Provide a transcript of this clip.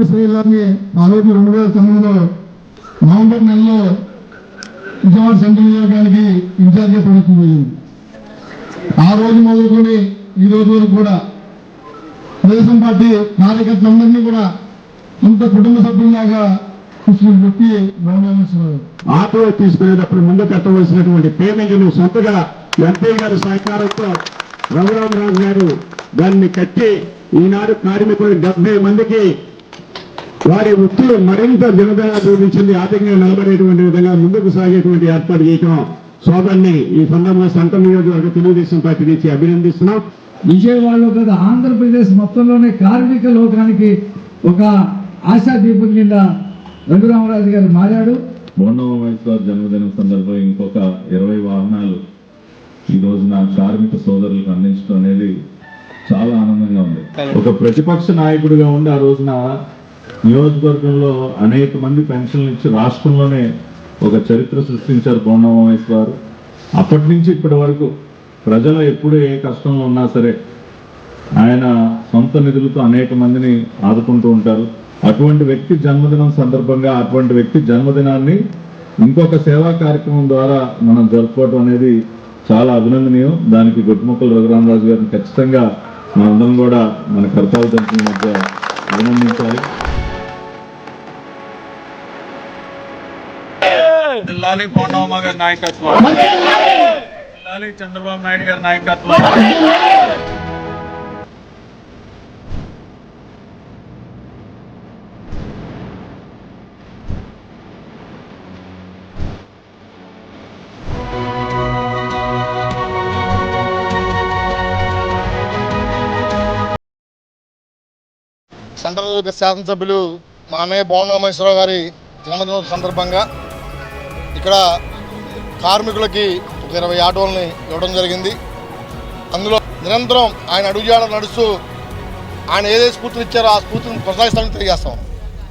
శ్రీలాన్ని ఆ రోజు 2009లో నవంబర్ నెలలో విజయవాడ సెంట్రల్ నియోజకవర్గానికి ఇన్ఛార్జిగా ప్రభుత్వం పోయింది. ఆ రోజు మొదలుకొని ఈ రోజు వరకు కూడా తెలుగుదేశం పార్టీ కార్యకర్తలందరినీ కూడా సొంత కుటుంబ సభ్యులాగా కృష్ణుడు పెట్టి ఆటో తీసుకునేటప్పుడు ముందు కట్టవలసినటువంటి పేమెంట్ను సొంతగా ఎంపీ గారి సహకారంతో రఘురామరాజు గారు దాన్ని కట్టి ఈనాడు కార్మికులు 70 మందికి వారి వృత్తులు మరింత దినదినాభివృద్ధించింది, ఆర్థికంగా నిలబడేటువంటి విధంగా ముందుకు సాగేటువంటి ఏర్పాటు చేయడం సోదరుని ఈ సందర్భంగా సెంట్రల్ నియోజకవర్గ తెలుగుదేశం పార్టీ నుంచి అభినందిస్తున్నాం. విజయవాడలో కదా ఆంధ్రప్రదేశ్ మొత్తంలోనే కార్మిక లోకానికి ఒక ఆశాదీపం కింద రఘురామరాజు గారు మారాడు. బోండమేశ్వర్ జన్మదినం సందర్భంగా ఇంకొక 20 వాహనాలు ఈ రోజున కార్మిక సోదరులకు అందించడం అనేది చాలా ఆనందంగా ఉంది. ఒక ప్రతిపక్ష నాయకుడిగా ఉండి ఆ రోజున నియోజకవర్గంలో అనేక మంది పెన్షన్లు ఇచ్చి రాష్ట్రంలోనే ఒక చరిత్ర సృష్టించారు బోండమేశ్వర్. అప్పటి నుంచి ఇప్పటి వరకు ప్రజలు ఎప్పుడు ఏ కష్టంలో ఉన్నా సరే ఆయన సొంత నిధులతో అనేక మందిని ఆదుకుంటూ ఉంటారు. అటువంటి వ్యక్తి జన్మదినం సందర్భంగా అటువంటి వ్యక్తి జన్మదినాన్ని ఇంకొక సేవా కార్యక్రమం ద్వారా మనం జరుపుకోవడం అనేది చాలా అభినందనీయం. దానికి గొట్టుముక్కల రఘురామరాజు గారిని ఖచ్చితంగా మనందరం కూడా మన కర్తవ్య దంపతుల మధ్య అభినందించాలి. బోండమ్మ గారి నాయకత్వం, చంద్రబాబు నాయుడు గారి నాయకత్వం. సెంట్రల్ శాసనసభ్యులు మా అన్నయ్య బోండమేశ్వరరావు గారి జన్మదినం సందర్భంగా ఇక్కడ కార్మికులకి 20 ఆటోలని ఇవ్వడం జరిగింది. అందులో నిరంతరం ఆయన అడుగుజాడలు నడుస్తూ ఆయన ఏదైతే స్ఫూర్తిని ఇచ్చారో ఆ స్ఫూర్తిని కొనసాగిస్తామని తెలియజేస్తాం.